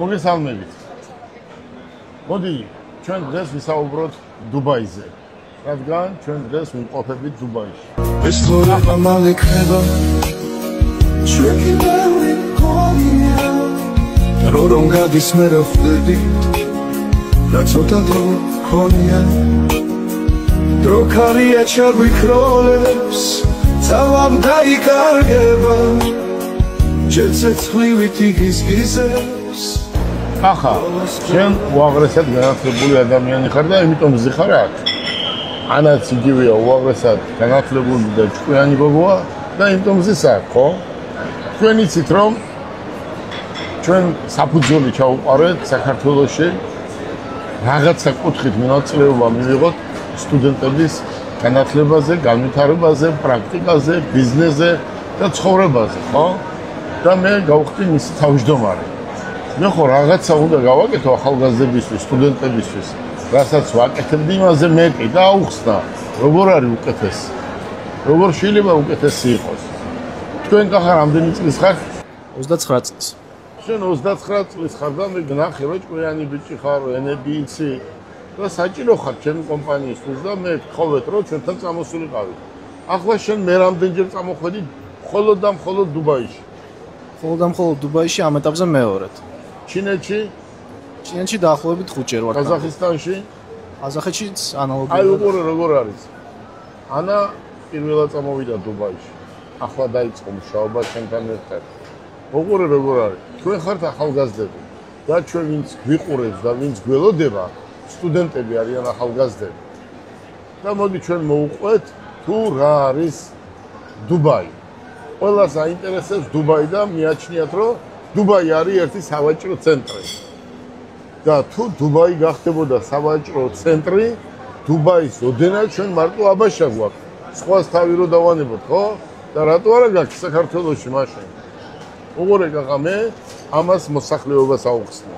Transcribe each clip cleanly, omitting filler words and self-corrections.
მოგესალმებით. მოდი, ჩვენ დღეს ვისაუბროთ დუბაიზე. რადგან ჩვენ დღეს ვიმყოფებით დუბაიში. ეს ხორება მალე ქრება. შეკიდავი გონია. რომ გადის მე რა ხვდები. და ცოტა დრო გონია. დრო ქარია ჩაგვიქროლებს. თავამ დაიკარგება. შეცეცხლივით იგიზგიზებს. ახლა შენ უაღრესად განათლებული ადამიანი ხარ და იმიტომ ზიხარ აქ. ანაც იგივეა უაღრესად განათლებული და ჭკვიანი გოგოა და იმიტომ ზისაა, ხო? თქვენ იცით რომ ჩვენ საფუძველი ჩაუყარეთ საქართველოში რაღაცა კუთხით მონაწილეობა მივიღოთ სტუდენტების განათლებაზე, განვითარებაზე, პრაქტიკაზე, ბიზნესზე და ცხოვრებაზე, ხო? და მე გავხდი მისი თავმჯდომარე. მე ხო რაღაცა უნდა გავაკეთო ახალგაზრდებისთვის, სტუდენტებისთვის, რასაც ვაკეთებდი იმაზე მე კი დაუხსნა, როგორ არის უკეთესი. როგორ შეიძლება უკეთესი იყოს. თქვენ ხარ რამდენი წლის ხარ? 29 წლის. შენ 29 წლის ხარ და მე გნახე რომ ჭკვიანი ბიჭი ხარ, ენები იცი და საჭირო ხარ ჩემი კომპანიისთვის და მე გთხოვეთ რომ ჩვენთან წამოსულიყავით. ახლა შენ მე რამდენჯერ წამოხვედი მხოლოდ და მხოლოდ დუბაიში? მხოლოდ დუბაიში ამ ეტაპზე მეორედ. ჩინეთში? ჩინეთში დაახლოებით 5 ჯერ ვარ. ყაზახისტანში? ყაზახეთშიც ანალოგია. აი უყურე როგორ არის. ანა პირველად წამოვიდა დუბაიში. ახლა დაიწყო მუშაობა ჩვენთან ერთად. უყურე როგორ არის. თქვენ ხართ ახალგაზრდები და ჩვენ ვინც გვიყურებს და ვინც გველოდება, სტუდენტები არიან ახალგაზრდები. და მოდი ჩვენ მოუყვეთ თუ რა არის დუბაი. ყველას აინტერესებს დუბაი და მიაჩნიათ რომ დუბაი არის ერთი სავაჭრო ცენტრი. და თუ დუბაი გახდებოდა სავაჭრო ცენტრი, დუბაის ოდენად ჩვენ მარტო აბაშა გვაქვს. სხვას თავი რო დავანებოთ, ხო? და რატო არა გაქვს საქართველოში მაშინ? უყურე კახა მე ამას მოსახლეობას აუხსნა.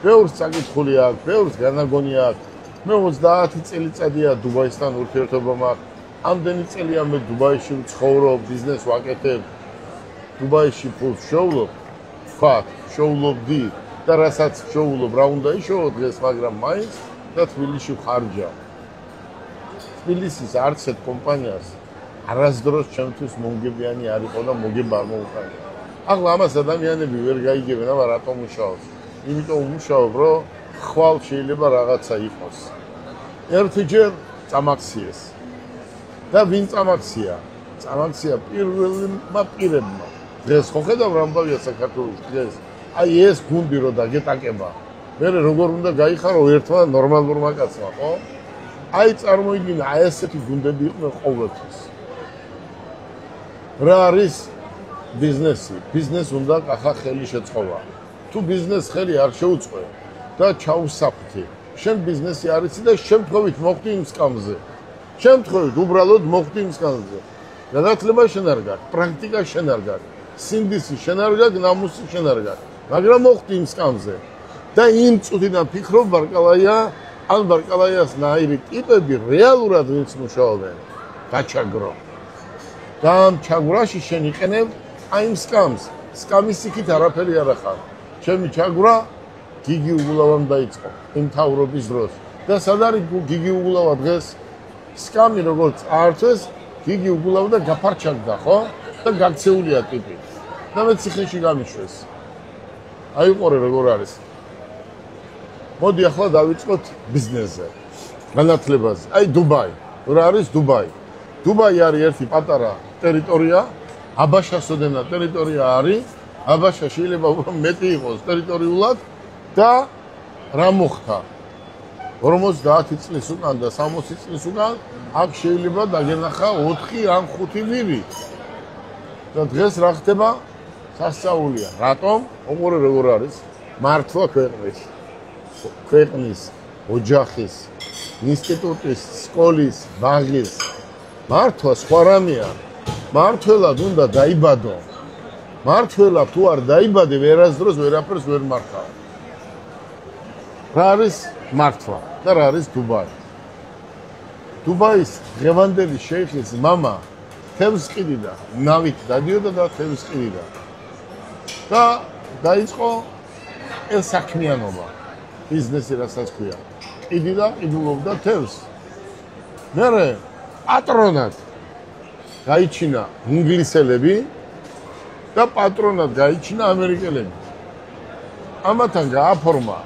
ბევრს წაკითხული აქვს, ბევრს განაგონი აქვს. მე 30 წელიწადია დუბაისთან ურთიერთობა მაქვს. ამდენი წელია მე დუბაიში ვცხოვრობ, ბიზნეს ვაკეთებ. დუბაიში ფულს შოულობ, ვთქვათ, შოულობდი და რასაც შოულობ, რა უნდა იშოვო დღეს, მაგრამ მაინც და თბილისში ვხარჯავ. თბილისის არც ერთ კომპანიას არასდროს ჩემთვის მომგებიანი არ იყო და მოგება არ მოუყარია. ახლა ამას ადამიანები ვერ გაიგებენ, აბა რატომ მუშაობს? იმიტომ ვმუშაობ, რომ ხვალ შეიძლება რაღაცა იყოს. ერთჯერ წამაქციეს. და ვინ წამაქცია? წამაქცია პირველმა პირებმა. დღეს ხო ხედავ რამბავია საქართველოს დღეს. აი ეს გუნდი რო დაგეტაკება. მე როგორ უნდა გაიხარო ერთმა ნორმალურმა კაცმა, ხო? აი წარმოიდგინე, აი ესეთი გუნდები იყვნენ ყოველთვის. რა არის ბიზნესი? ბიზნეს უნდა კახა ხელი შეწყობა. თუ ბიზნეს ხელი არ შეუწყო და ჩაუსაფრთი, შენ ბიზნესი არიცი და შემთხვევით მოხდი იმ სკამზე. შემთხვევით უბრალოდ მოხდი იმ სკამზე. განათლება შენ არ გაქვს, პრაქტიკა შენ არ გაქვს, სინდისი შენ არ გაქვს, ნამუსი შენ არ გაქვს, მაგრამ მოხდი იმ სკამზე. და იმ წუთიდან ფიქრობ ბარკალაია, ან ბარკალაიას ნაირი ტიპები რეალურად ვინც მუშაობენ, გაჩაგრო. და ამ ჩაგვრაში შენ იყენებ აი იმ სკამს. სკამის იქით არაფერი არ ახარ. ჩემი ჩაგვრა გიგი უგულავამ დაიწყო იმ თავრობის დროს. და სად არის გიგი უგულავა დღეს? სკამი როგორც აართვეს, გიგი უგულავა და გაფარჩაგდა, ხო? და გაქცეულია ტიპი. და მე ციხეში გამიშვეს. აი უყურე როგორ არის. მოდი ახლა დავიწყოთ ბიზნესზე. განათლებაზე. აი დუბაი. რა არის დუბაი? დუბაი არის ერთი პატარა ტერიტორია. აბაშას ოდენად ტერიტორია არის. აბაშა შეიძლება მეტი იყოს ტერიტორიულად და რა მოხდა? 50 წლის უკან და 60 წლის უკან აქ შეიძლება დაგენახა 4 ან 5 ვირი. და დღეს რა ხდება? სასწაულია. რატომ? უყურე როგორ არის? მართლა ქვეყნის, ოჯახის, ინსტიტუტის, სკოლის, ბაღის მართლა სხვა რამეა. მართლად უნდა დაიბადო. მართლა თუ არ დაიბადე, ვერასდროს ვერაფერს ვერ მართავ. რა არის მართლა და რა არის დუბაი? დუბაის ღევანდელი შეიხის მამა თევზს ყიდიდა, ნავით დადიოდა და თევზს ყიდიდა. და დაიწყო ეს საქმიანობა ბიზნესი რასაც ქვია კიდი და ყიდულობდა თევზს მერე პატრონად გაიჩინა ინგლისელები და პატრონად გაიჩინა ამერიკელები ამათან გააფორმა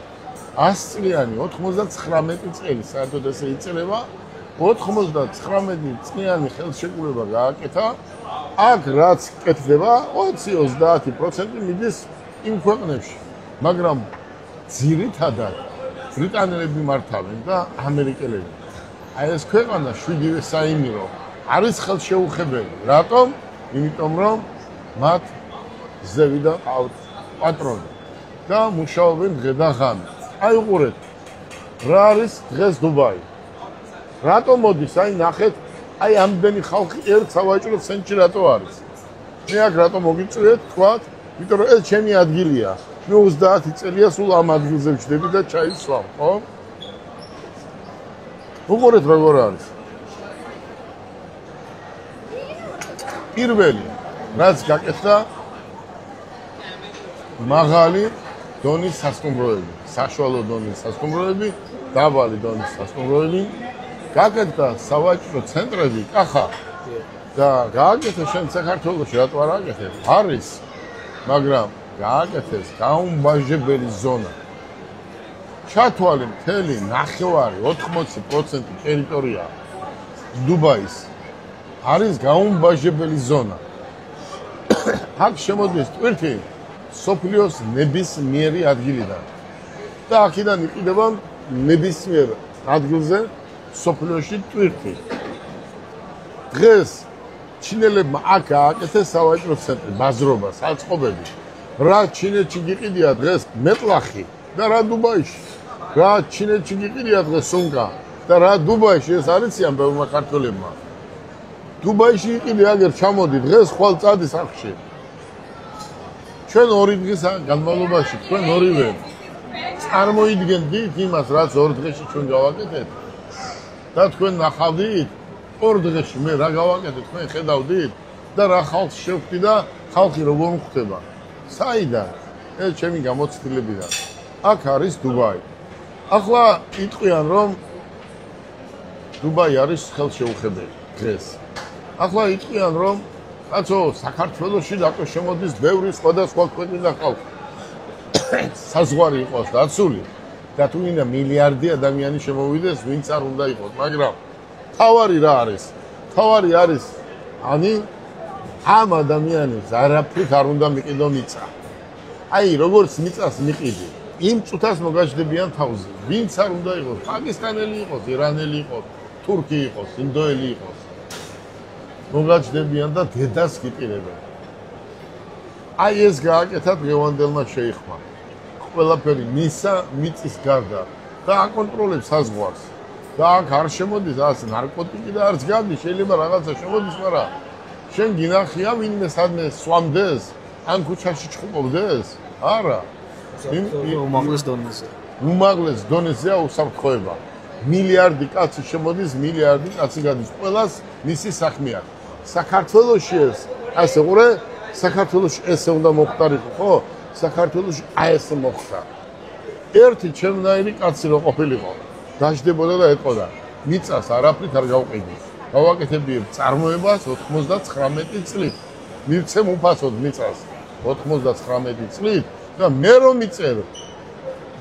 100 წლიანი 99 წელი საერთოდ ესე იწლება 99 წლიანი ხელშეკრულება გააკეთა აქ რაც კეთდება 20-30% მიდის იმ ქვეყნებში მაგრამ ძირითადად ბრიტანელები მართავენ და ამერიკელები აი ეს ქვეყანა 7-ვე საიმირო არის ხელშეუხებელი რატომ იმიტომ რომ მათ ზევიდან ყავთ პატრონი და მუშაობენ დღე და ღამე აი უყურეთ რა არის დღეს დუბაი რატომ მოდის აი ნახეთ აი ამდენი ხალხი ერთ სავაჭრო ცენტრში რატო არის მე აქ რატომ მოგიწვიეთ თქვათ იმიტომ რომ ეს ჩემი ადგილია მე 30 წელია სულ ამ ადგილზე ვჯდები და ჩაის სვამ ხო უყურეთ როგორ არის პირველი რაც გაკეთდა მაღალი დონის სასტუმროები საშუალო დონის სასტუმროები დაბალი დონის სასტუმროები გაკეთდა სავაჭრო ცენტრები კახა და გააკეთა შენ საქართველოში რატო არ აკეთებ არის მაგრამ გააკეთეს გაუმბაჟებელი ზონა ჩათვალე მთელი 80% ტერიტორია დუბაის არის გაუმბაჟებელი ზონა აქ შემოდის ტვირთი სოფლიოს ნებისმიერი ადგილიდან და აქედან იყიდება ნებისმიერ ადგილზე სოფლიოში ტვირთი დღეს ჩინელებმა აქ გააკეთეს სავაჭრო ცენტრი ბაზრობა საწყობები რა ჩინეთში გიყიდია დღეს მეტლახი და რა დუბაიში რა ჩინეთში გიყიდია დღეს სუნკა და რა დუბაიში ეს არიციან ბევრმა ქართველებმა დუბაიში იყიდე აგერ ჩამოდი დღეს ხვალ წადის ახში ჩვენ 2 დღის განმავლობაში თქვენ ორივე წარმოიდგენდით იმას რაც 2 დღეში ჩვენ გავაკეთეთ და თქვენ ნახავდით 2 დღეში მე რა გავაკეთე თქვენ ხედავდით და რა ხალხს შევხვდი და ხალხი როგორ მხვდება საიდან ეს ჩემი გამოცდილებიდან აქ არის დუბაი ახლა იტყვიან რომ დუბაი არის ხელშეუხებელი დღეს ახლა იტყვიან რომ კაცო საქართველოში რატო შემოდის ბევრი სხვადასხვა ქვეყნიდან ხალხი საზღვარი იყოს დაცული და თუ ვინდა მილიარდი ადამიანი შემოვიდეს ვინც არ უნდა იყოს მაგრამ თავარი რა არის თავარი არის ani ამ ადამიანებს არაფრით არ უნდა მიყიდო მიწა აი როგორც მიწას მიყიდი იმ წუთას მოგაჯდებიან თავზე ვინც არ უნდა იყოს პაკისტანელი იყოს ირანელი იყოს თურქი იყოს ინდოელი იყოს მოგაჯდებიან და დედას გიყირებენ აი ეს გააკეთა დღევანდელმა შეიხმა ყველაფერი მისა მიწის გარდა და აკონტროლებს საზღვარს და აქ არ შემოდის ასე ნარკოტიკი და არც გადის შეიძლება რაღაცა შემოდის მაგრამ შენ გინახია ვინმე სადმე სვამდეს ან ქუჩაში ჩხუბობდეს არა უმაღლეს დონეზეა უსაფრთხოება მილიარდი კაცი შემოდის მილიარდი კაცი გადის ყველას მისი საქმე აქვს საქართველოში ეს ასე ყურე საქართველოში ესე უნდა მოხდარიყო ხო საქართველოში აი ესე მოხდა ერთი ჩემნაირი კაცი რო ყოფილიყო დაждდებოდა და ეტყოდა მიწას არაფრით არ გავყიდი გავაკეთებდი წარმოებას 99 წლით მივცემ უფასოდ მიწას 99 წლით და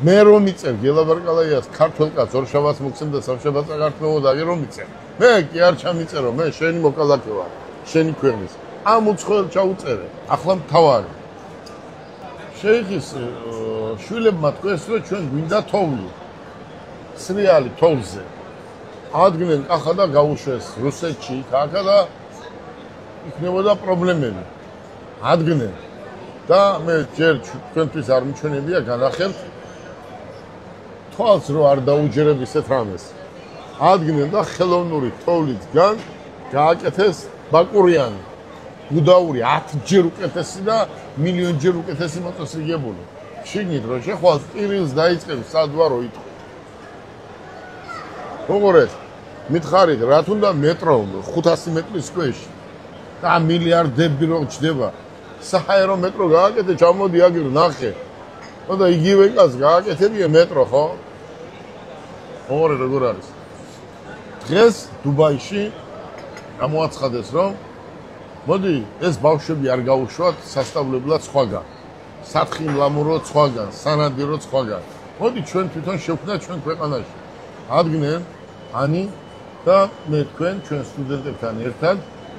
მე რომ მიწერ გელაბარკალაიას ქართულ კაცს ორშაბათს მოგცემ და სამშაბათს აღარ და რომ მიწერ მე კი არ ჩამიწერო მე შენი მოკალათე ვარ შენი ქვეყნის ამ უცხოელ ჩაუწერე ახლა მთავარი შეიხის შვილებმა თქვეს რომ ჩვენ გვინდა თოვლი სრიალი თოვლზე ადგნენ კახა და გაუშვეს რუსეთში კახა და იქნებოდა პრობლემები ადგნენ და მე ჯერ თქვენთვის არ მიჩვენებია განახებთ თვალს რო არ დაუჯერებ ისეთ რამეს ადგნენ და ხელოვნური თოვლისგან გააკეთეს ბაკურიანი გუდაური 10-ჯერ უკეთესი და მილიონჯერ უკეთესი მოტოსრიგებული შიგნით რო შეხვალ ტირილს დაიწყებს სადვარო იტყვი როგორ მითხარით რა თუნდა მეტრო 500 მეტრის ქვეშ და მილიარდები რო ჯდება საჰაერო მეტრო გააკეთე ჩამოდი აგერ ნახე და იგივე კაც გააკეთებია მეტრო, ხო? ოღონდ როგორ არის? დღეს დუბაიში გამოაცხადეს, რომ მოდი ეს ბავშვები არ გაუშვათ სასწავლებლად სხვაგან. სათხილამურო სხვაგან, სანადირო სხვაგან. მოდი ჩვენ თვითონ შევქმნათ ჩვენ ქვეყანაში. ადგნენ ანი და მე თქვენ ჩვენ სტუდენტებთან ერთად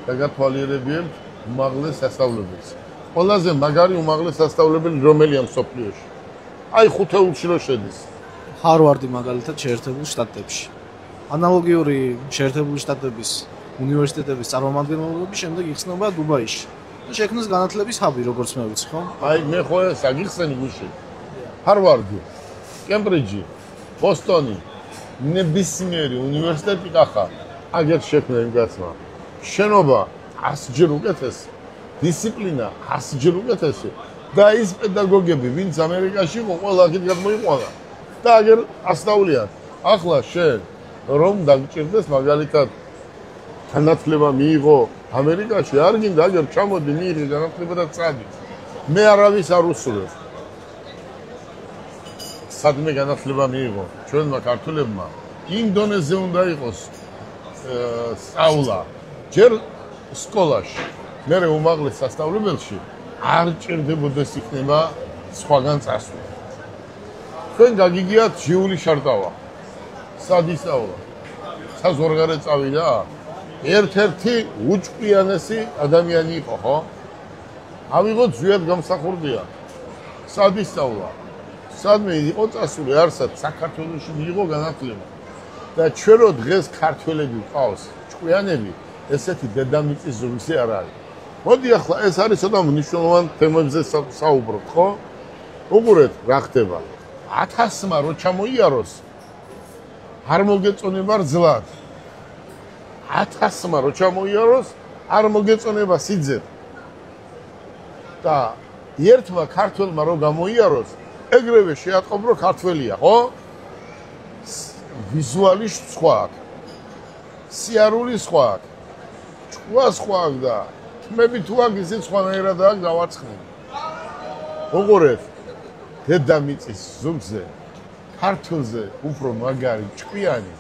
გაგათვალიერებიებთ უმაღლეს სასწავლებელს. ყველაზე მაგარი უმაღლეს სასწავლებელი რომელია მსოფლიოში? აი ხუთეულში რო შედის. ჰარვარდი მაგალითად შეერთებულ შტატებში. ანალოგიური შეერთებული შტატების უნივერსიტეტების წარმომადგენლობები შემდეგ იხსნება დუბაიში. და შექმნეს განათლების ჰაბი, როგორც მე ვიცი, ხო? აი მე ხო ეს აგიხსენი გუში. ჰარვარდი, კემბრიჯი, ბოსტონი, ნებისმიერი უნივერსიტეტი კახა აგერ შექმნა იმ კაცმა. შენობა 100 ჯერ უკეთესი, დისციპლინა 100 ჯერ უკეთესი და ის პედაგოგები, ვინც ამერიკაში იყო, ყველა აქეთ გადმოიყვანა და აგერ ასწავლიან. ახლა შენ რომ დაგჭირდეს მაგალითად განათლება მიიღო ამერიკაში, არ გინდა აგერ ჩამოდი მიიღე განათლება და წადი. მე არავის არ უსურვებ. სადმე განათლება მიიღო ჩვენმა ქართველებმა, ინდონეზიაზე უნდა იყოს სწავლა. ჯერ სკოლაში, მერე უმაღლეს სასწავლებელში არ ჭირდებოდეს იქნება სხვაგან წასვლა. თქვენ გაგიგიათ ჟიული შარტავა. სად ისწავლა? საზღვარგარეთ წავიდა? ერთ-ერთი უჭკვიანესი ადამიანი იყო, ხო? ავიღოთ ზვიად გამსახურდია. სად ისწავლა? სადმე იყო წასული, არსად საქართველოში მიიღო განათლება. და ჩვენ რო დღეს ქართველები ვყავს, ჭკვიანები, ესეთი დედამიწის ზურგზე არ არის. მოდი ახლა ეს არის ცოტა მნიშვნელოვან თემებზე საუბრობ, ხო? უყურეთ რა ხდება. 1000-მა რო ჩამოიაროს, არ მოგეწონება რძლად. 1000-მა რო ჩამოიაროს, არ მოგეწონება სიძეთ. და ერთმა ქართველმა რო გამოიაროს, ეგრევე შეატყობ რომ ქართველია, ხო? ვიზუალი სხვა აქვს. სიარული სხვა აქვს. ჭკუა სხვა აქვს და თმები თუ აქვს ისე სხვანაირადაა გავაცხნილი. უყურეთ, დედამიწის ზურგზე, ქართველზე უფრო მაგარი ჭკვიანი,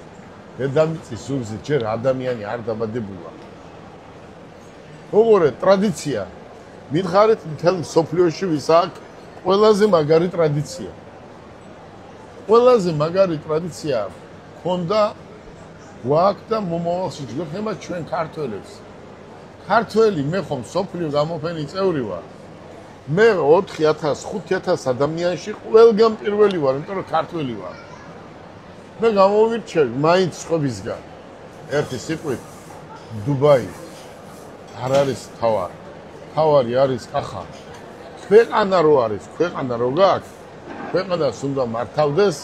დედამიწის ზურგზე ჯერ ადამიანი არ დაბადებულა. უყურეთ, ტრადიცია. მითხარით მთელ მსოფლიოში ვის აქვს ყველაზე მაგარი ტრადიცია. ყველაზე მაგარი ტრადიცია ქონდა გვაქვს და მომავალში გვექნება ჩვენ ქართველებს. ქართველი მე ხომ სოფლიო გამოფენი წევრი ვარ. მე 4000, 5000 ადამიანში ყველგან პირველი ვარ, იმიტომ რომ ქართველი ვარ. მე გამოვირჩევი მაინც სხვებისგან. ერთი სიტყვით დუბაი არ არის თავარი. თავარი არის კახა. ქვეყანა რო არის, ქვეყანა რო გაქვს, ქვეყანას უნდა მართავდეს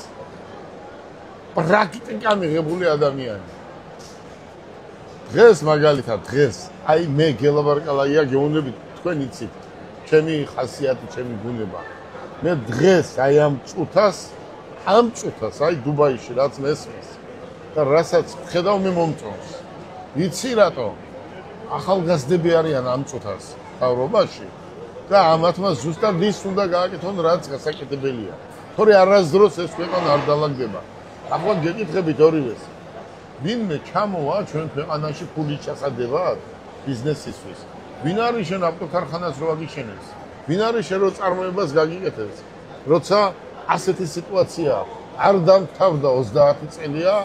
პრაქტიკა მიღებული ადამიანი. დღეს მაგალითად დღეს აი მე გელაბარკალაია გეუბნებით თქვენ იცით ჩემი ხასიათი, ჩემი ბუნება. მე დღეს აი ამ წუთას აი დუბაიში რაც მესმის და რასაც ხედავ მე მომწონს. იცი რატო? ახალგაზრდები არიან ამ წუთას თავრობაში. და ამათმა ზუსტად ის უნდა გააკეთონ, რაც გასაკეთებელია. თორე არასდროს ეს ქვეყანა არ დაალაგდება. ახლა გეკითხებით ორივეს. ვინმე ჩამოვა ჩვენ ქვეყანაში ფულის ჩასადებად ბიზნესისთვის? ვინ არის შენ ავტოქარხანას რო აგიშენებს? ვინ არის შენ რო წარმოებას გაგიკეთებს? როცა ასეთი სიტუაცია არ დამთავრდა 30 წელია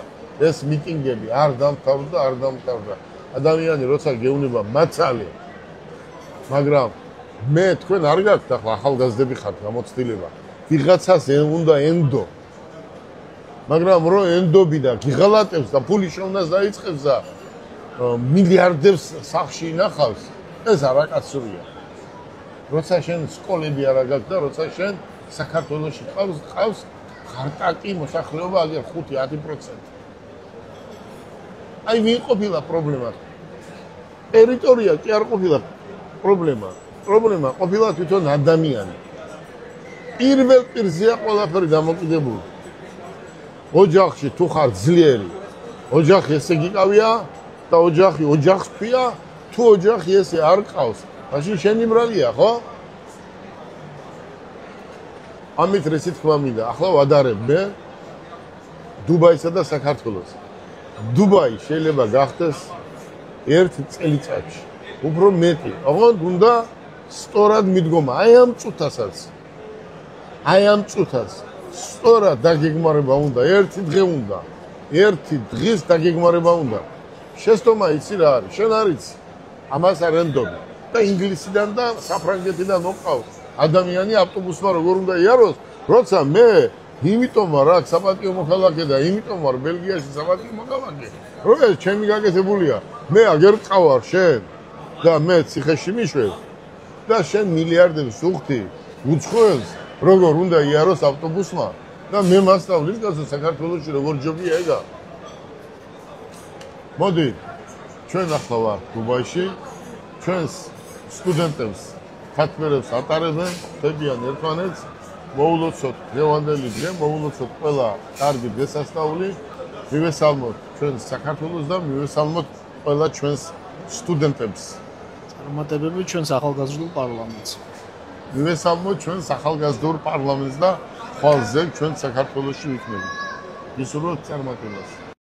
ეს მიტინგები არ დამთავრდა. ადამიანი როცა გეუბნება მაცალე, მაგრამ მე თქვენ არ გაქვთ ახლა ახალგაზრდები ხართ გამოცდილება. ვიღაცას უნდა ენდო. მაგრამ რო ენდობი და გიღალატებს და ფული შოვნას დაიწყებს და მილიარდებს სახში ინახავს, ეს არაკაცურია. როცა შენ სკოლები არ გაქვს და როცა შენ საქართველოში ყავს ხარტაკი მოსახლეობა აგერ 5-10%. აი ვინ ყოფილა პრობლემა? ტერიტორია კი არ ყოფილა პრობლემა. პრობლემა ყოფილა თვითონ ადამიანი. პირველ პირზეა ყველაფერი დამოკიდებული. ოჯახში თუ ხარ ძლიერი, ოჯახი ესე გიყავია და ოჯახი ოჯახს ქვია, თუ ოჯახი ესე არ ყავს, მაშინ შენი ბრალია, ხო? ამით რისი თქმა მინდა. ახლა ვადარებ მე დუბაისა და საქართველოს. დუბაი შეიძლება გახდეს ერთ წელიწადში. უფრო მეტი. ოღონდ უნდა სწორად მიდგომა. აი ამ წუთასაც. აი ამ წუთას სწორად დაგეგმარება უნდა. ერთი დღე უნდა. ერთი დღის დაგეგმარება უნდა. შეცდომა იცი რა არის? შენ არ იცი. ამას არ ენდობი. და ინგლისიდან და საფრანგეთიდან მოყავს ადამიანი ავტობუსმა როგორ უნდა იაროს, როცა მე იმიტომ ვარ აქ საპატიო მოქალაქე და იმიტომ ვარ ბელგიაში საპატიო მოქალაქე, რომ ეს ჩემი გაკეთებულია. მე აგერ ყავარ შენ და მე ციხეში მიშვებ და შენ მილიარდებს უხდი უცხოელს როგორ უნდა იაროს ავტობუსმა და მე მასწავლის გასა საქართველოში როგორ ჯობია ეგა. მოდი ჩვენ ახლა ვარ დუბაიში, ჩვენს სტუდენტებს ქათმერებს ატარებენ, ხდებიან ერთმანეთს, მოულოცოთ დღევანდელი დღე, მოულოცოთ ყველა კარგი დღესასწაული, მივესალმოთ ჩვენს საქართველოს და მივესალმოთ ყველა ჩვენს სტუდენტებს. წარმატებები ჩვენს ახალგაზრდულ პარლამენტს. მივესალმოთ ჩვენს ახალგაზრდულ პარლამენტს და ხვალზე ჩვენ საქართველოში ვიქნებით. გისურვებთ წარმატებას.